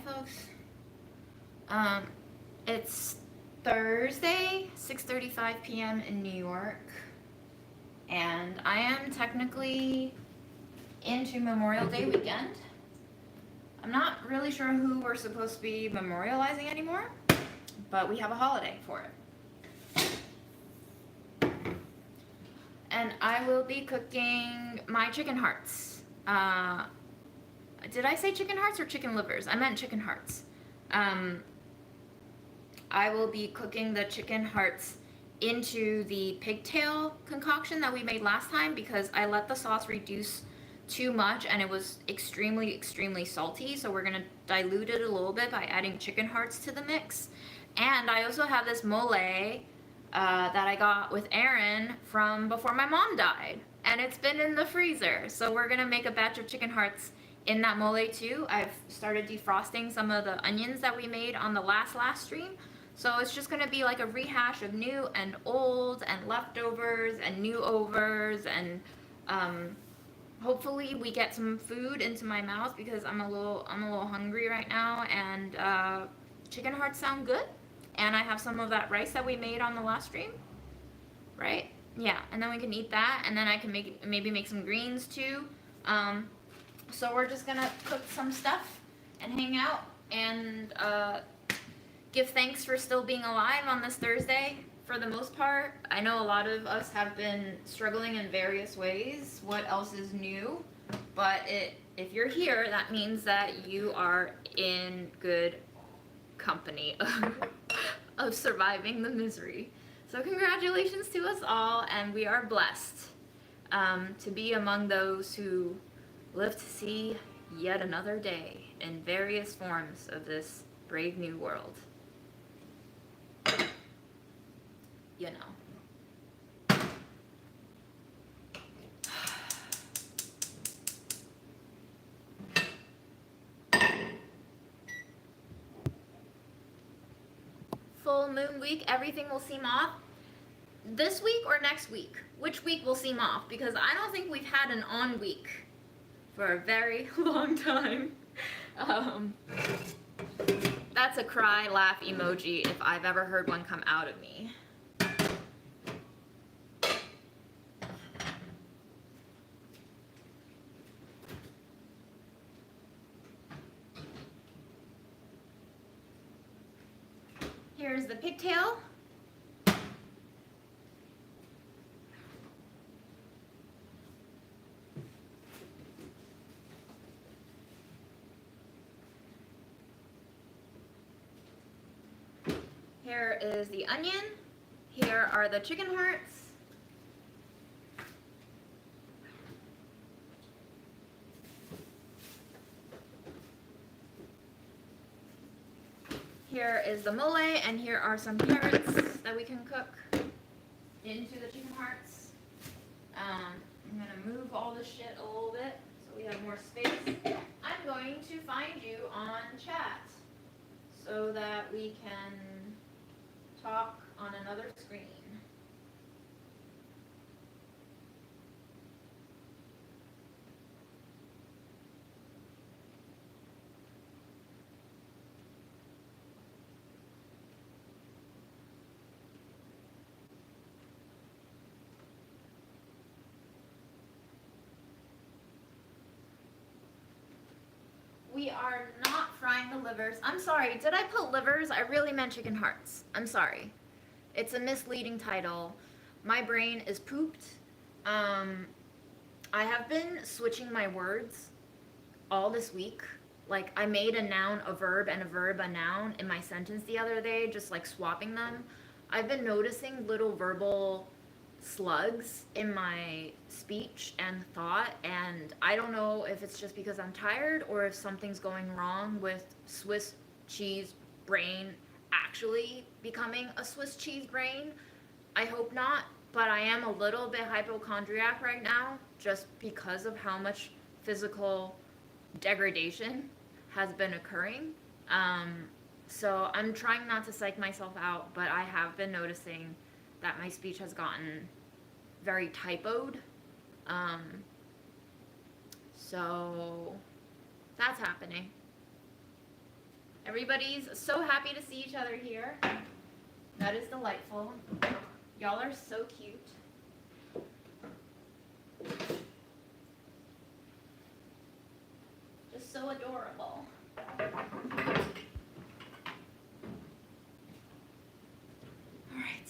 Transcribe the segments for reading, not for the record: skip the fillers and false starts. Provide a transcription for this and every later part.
folks. It's Thursday, 6:35 p.m. in New York, and I am technically into Memorial Day weekend. I'm not really sure who we're supposed to be memorializing anymore, but we have a holiday for it. And I will be cooking my chicken hearts. Did I say chicken hearts or chicken livers? I meant chicken hearts. I will be cooking the chicken hearts into the pigtail concoction that we made last time because I let the sauce reduce too much and it was extremely salty. So we're gonna dilute it a little bit by adding chicken hearts to the mix. And I also have this mole that I got with Aaron from before my mom died, and it's been in the freezer. So we're gonna make a batch of chicken hearts in that mole too. I've started defrosting some of the onions that we made on the last stream. So it's just gonna be like a rehash of new and old and leftovers and new overs, and hopefully we get some food into my mouth because I'm a little hungry right now, and chicken hearts sound good. And I have some of that rice that we made on the last stream, right? Yeah, and then we can eat that, and then I can maybe make some greens too. So we're just gonna cook some stuff and hang out and give thanks for still being alive on this Thursday for the most part. I know a lot of us have been struggling in various ways. What else is new? But if you're here, that means that you are in good company of surviving the misery. So congratulations to us all, and we are blessed to be among those who live to see yet another day in various forms of this brave new world. You know. Full moon week, everything will seem off. This week or next week? Which week will seem off? Because I don't think we've had an on week for a very long time. That's a cry laugh emoji if I've ever heard one come out of me. Here's the pigtail. Here is the onion. Here are the chicken hearts. Here is the mole, and here are some carrots that we can cook into the chicken hearts. I'm gonna move all this shit a little bit so we have more space. I'm going to find you on chat so that we can talk on another screen. We are not frying the livers. I'm sorry, did I put livers? I really meant chicken hearts. I'm sorry. It's a misleading title. My brain is pooped. I have been switching my words all this week. Like, I made a noun a verb and a verb a noun in my sentence the other day, just like swapping them. I've been noticing little verbal slugs in my speech and thought, and I don't know if it's just because I'm tired or if something's going wrong with Swiss cheese brain actually becoming a Swiss cheese brain. I hope not, but I am a little bit hypochondriac right now just because of how much physical degradation has been occurring. So I'm trying not to psych myself out, but I have been noticing that my speech has gotten very typoed. So that's happening. Everybody's so happy to see each other here. That is delightful. Y'all are so cute. Just so adorable. All right.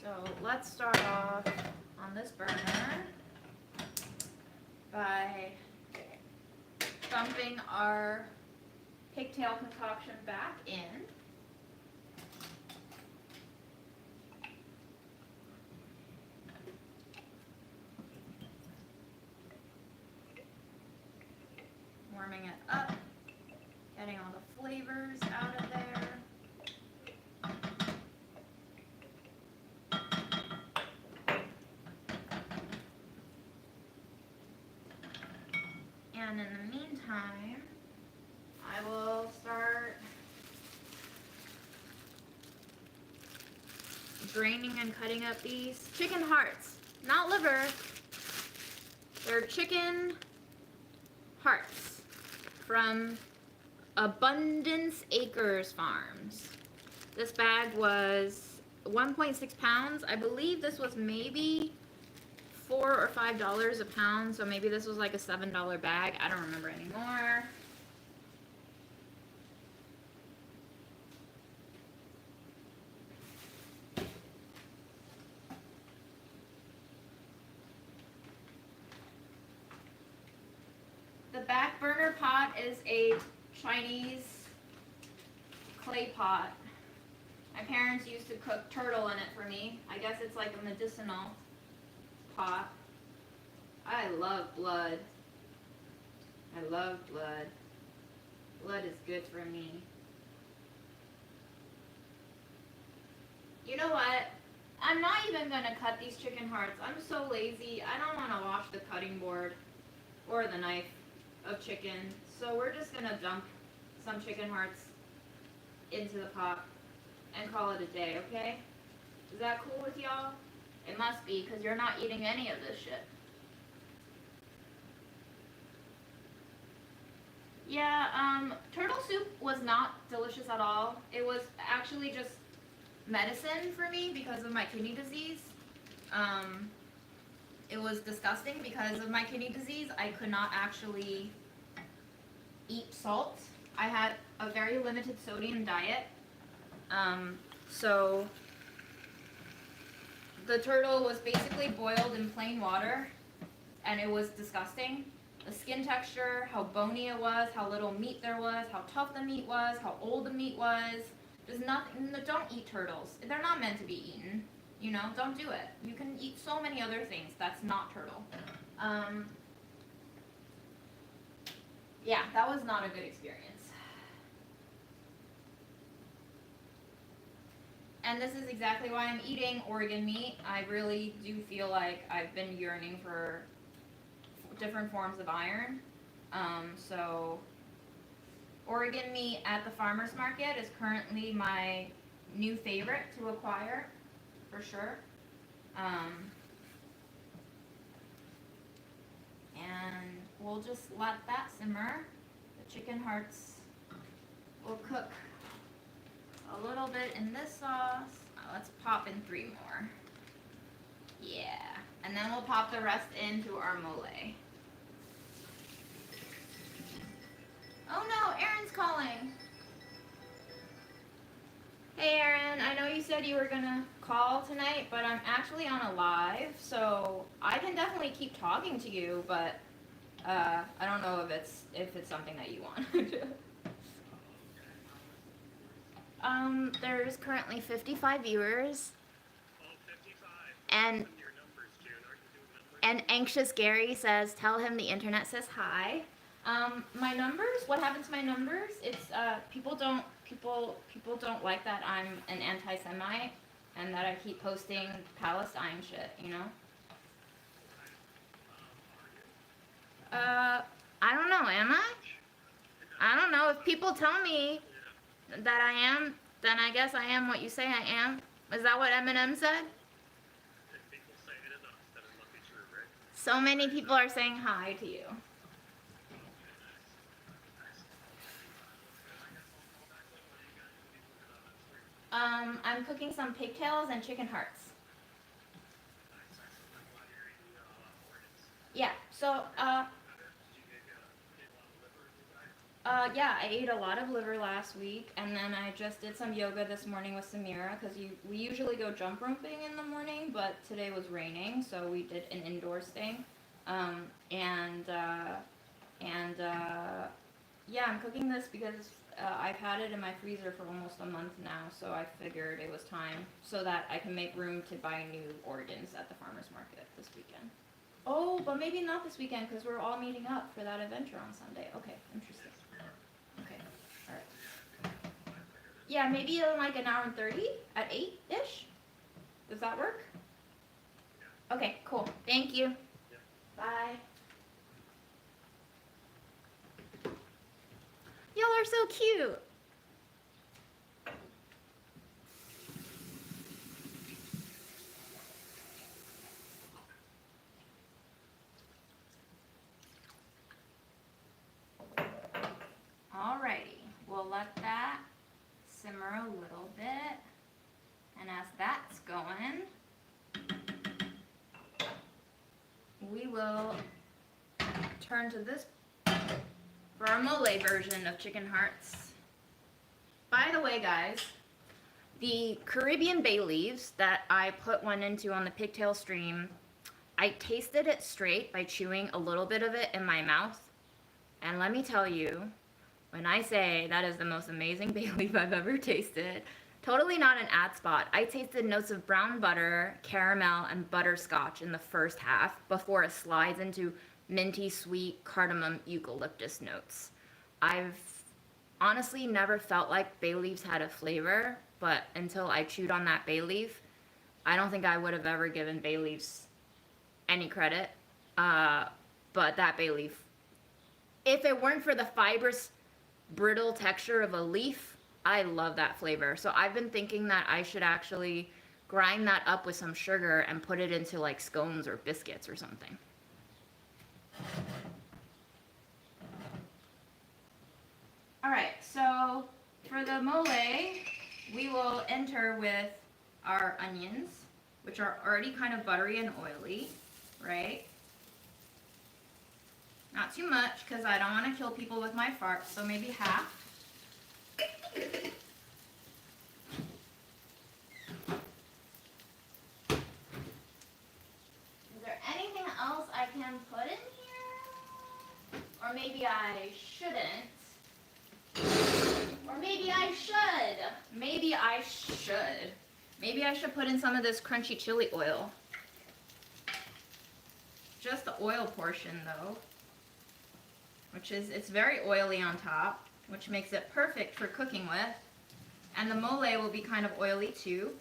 So let's start off on this burner by dumping our pigtail concoction back in. Warming it up, getting all the flavors out of there. And in the meantime, I will start draining and cutting up these chicken hearts. Not liver, they're chicken hearts from Abundance Acres Farms. This bag was 1.6 pounds. I believe this was maybe $4 or $5 a pound, so maybe this was like a $7 bag. I don't remember anymore. The back burner pot is a Chinese clay pot. My parents used to cook turtle in it for me. I guess it's like a medicinal pot. I love blood. I love blood. Blood is good for me. You know what? I'm not even gonna cut these chicken hearts. I'm so lazy. I don't want to wash the cutting board or the knife of chicken. So we're just gonna dump some chicken hearts into the pot and call it a day, okay? Is that cool with y'all? It must be, because you're not eating any of this shit. Yeah, turtle soup was not delicious at all. It was actually just medicine for me because of my kidney disease. It was disgusting because of my kidney disease. I could not actually eat salt. I had a very limited sodium diet. So the turtle was basically boiled in plain water, and it was disgusting. The skin texture, how bony it was, how little meat there was, how tough the meat was, how old the meat was. There's nothing. Don't eat turtles. They're not meant to be eaten. You know, don't do it. You can eat so many other things that's not turtle. Yeah, that was not a good experience. And this is exactly why I'm eating organ meat. I really do feel like I've been yearning for different forms of iron. So organ meat at the farmer's market is currently my new favorite to acquire, for sure. And we'll just let that simmer. The chicken hearts will cook a little bit in this sauce. Let's pop in 3 more. Yeah. And then we'll pop the rest into our mole. Oh no, Aaron's calling. Hey Aaron, I know you said you were gonna call tonight, but I'm actually on a live, so I can definitely keep talking to you, but I don't know if it's something that you want. There's currently 55 viewers. And Anxious Gary says, tell him the internet says hi. My numbers. What happened to my numbers? It's people don't like that I'm an anti-Semite and that I keep posting Palestine shit. You know. I don't know. Am I? I don't know. If people tell me that I am, then I guess I am what you say I am. Is that what Eminem said? So many people are saying hi to you. I'm cooking some pigtails and chicken hearts. Yeah, so, yeah, I ate a lot of liver last week, and then I just did some yoga this morning with Samira, because we usually go jump roping in the morning, but today was raining, so we did an indoors thing. Yeah, I'm cooking this because I've had it in my freezer for almost a month now, so I figured it was time so that I can make room to buy new organs at the farmer's market this weekend. Oh, but maybe not this weekend because we're all meeting up for that adventure on Sunday. Okay, interesting. Okay, all right. Yeah, maybe in like an hour and 30 at 8-ish. Does that work? Okay, cool. Thank you. Bye. Y'all are so cute. Alrighty, we'll let that simmer a little bit. And as that's going, we will turn to this for our mole version of chicken hearts. By the way, guys, the Caribbean bay leaves that I put one into on the pigtail stream, I tasted it straight by chewing a little bit of it in my mouth. And let me tell you, when I say that is the most amazing bay leaf I've ever tasted, totally not an ad spot. I tasted notes of brown butter, caramel, and butterscotch in the first half before it slides into minty, sweet, cardamom, eucalyptus notes. I've honestly never felt like bay leaves had a flavor, but until I chewed on that bay leaf, I don't think I would have ever given bay leaves any credit. But that bay leaf, if it weren't for the fibrous, brittle texture of a leaf, I love that flavor. So I've been thinking that I should actually grind that up with some sugar and put it into like scones or biscuits or something. All right, so for the mole, we will enter with our onions, which are already kind of buttery and oily, right? Not too much, because I don't want to kill people with my farts, so maybe half. Is there anything else I can put in here? Or maybe I shouldn't. Or maybe I should. Maybe I should. Maybe I should put in some of this crunchy chili oil. Just the oil portion though. Which is, it's very oily on top, which makes it perfect for cooking with. And the mole will be kind of oily too.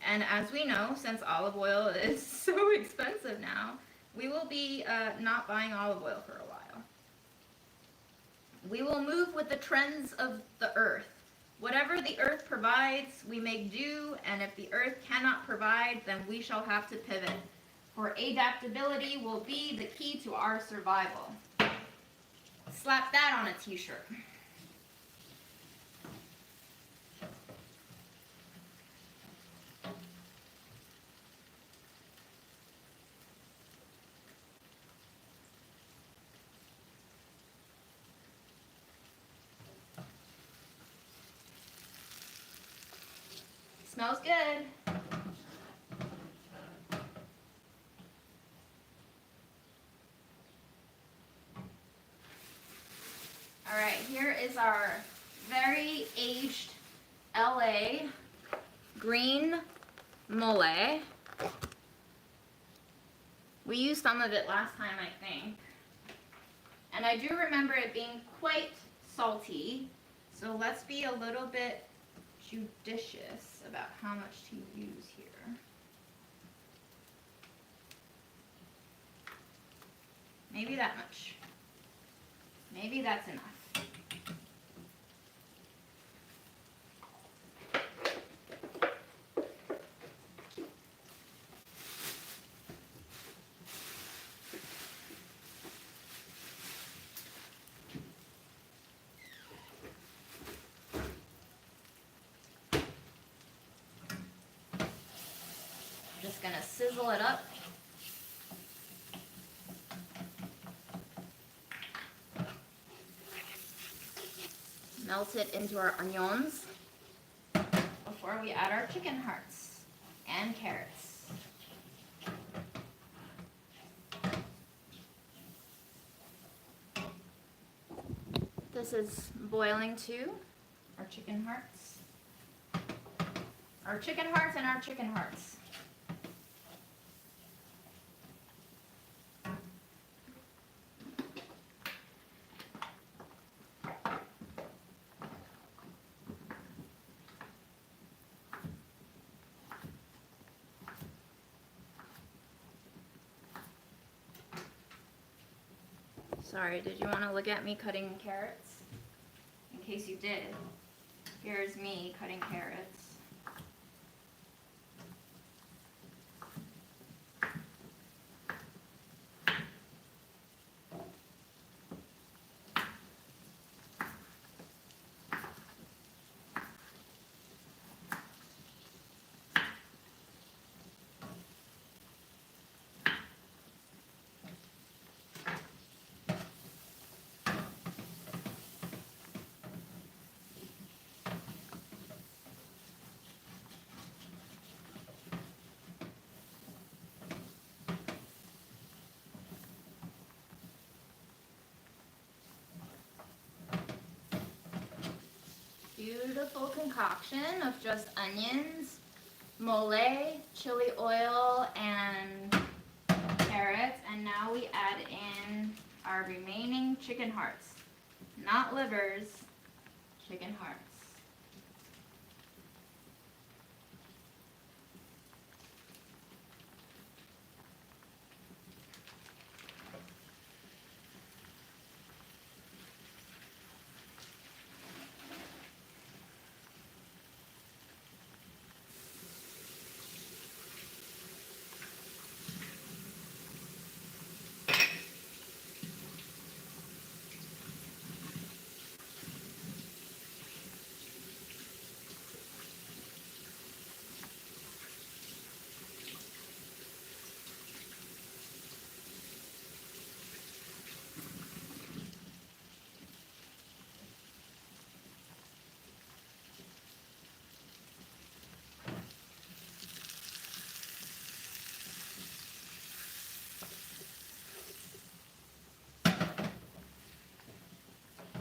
And as we know, since olive oil is so expensive now, we will be not buying olive oil for a while. We will move with the trends of the earth. Whatever the earth provides, we make do, and if the earth cannot provide, then we shall have to pivot. For adaptability will be the key to our survival. Slap that on a t-shirt. Smells good. All right, here is our very aged LA green mole. We used some of it last time, I think. And I do remember it being quite salty, so let's be a little bit judicious about how much to use here. Maybe that much. Maybe that's enough. Just gonna sizzle it up. Melt it into our onions before we add our chicken hearts and carrots. This is boiling too, our chicken hearts. Our chicken hearts and our chicken hearts. Sorry, did you want to look at me cutting carrots? In case you did, here's me cutting carrots. Beautiful concoction of just onions, mole, chili oil, and carrots. And now we add in our remaining chicken hearts. Not livers, chicken hearts.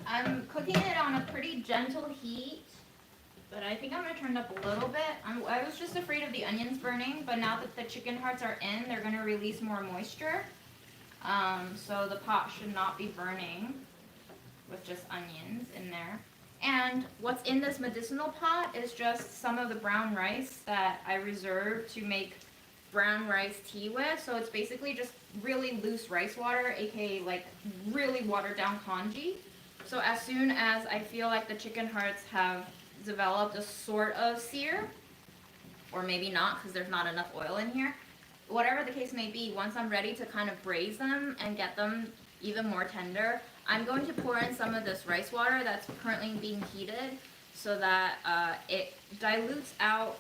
I'm cooking it on a pretty gentle heat, but I think I'm going to turn it up a little bit. I was just afraid of the onions burning, but now that the chicken hearts are in, they're going to release more moisture. So the pot should not be burning with just onions in there. And what's in this medicinal pot is just some of the brown rice that I reserved to make brown rice tea with. So it's basically just really loose rice water, aka like really watered down congee. So as soon as I feel like the chicken hearts have developed a sort of sear, or maybe not because there's not enough oil in here, whatever the case may be, once I'm ready to kind of braise them and get them even more tender, I'm going to pour in some of this rice water that's currently being heated so that it dilutes out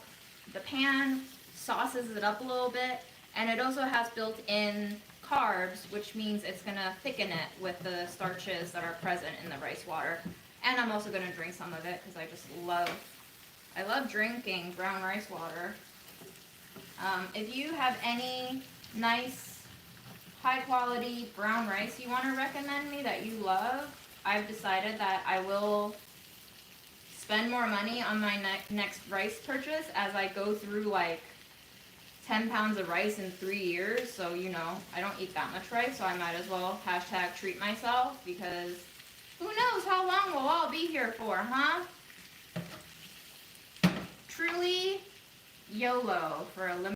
the pan, sauces it up a little bit, and it also has built-in carbs, which means it's going to thicken it with the starches that are present in the rice water. And I'm also going to drink some of it because I love drinking brown rice water. If you have any nice, high-quality brown rice you want to recommend me that you love, I've decided that I will spend more money on my next rice purchase as I go through like 10 pounds of rice in 3 years, so you know, I don't eat that much rice, so I might as well hashtag treat myself, because who knows how long we'll all be here for, huh? Truly YOLO for a limited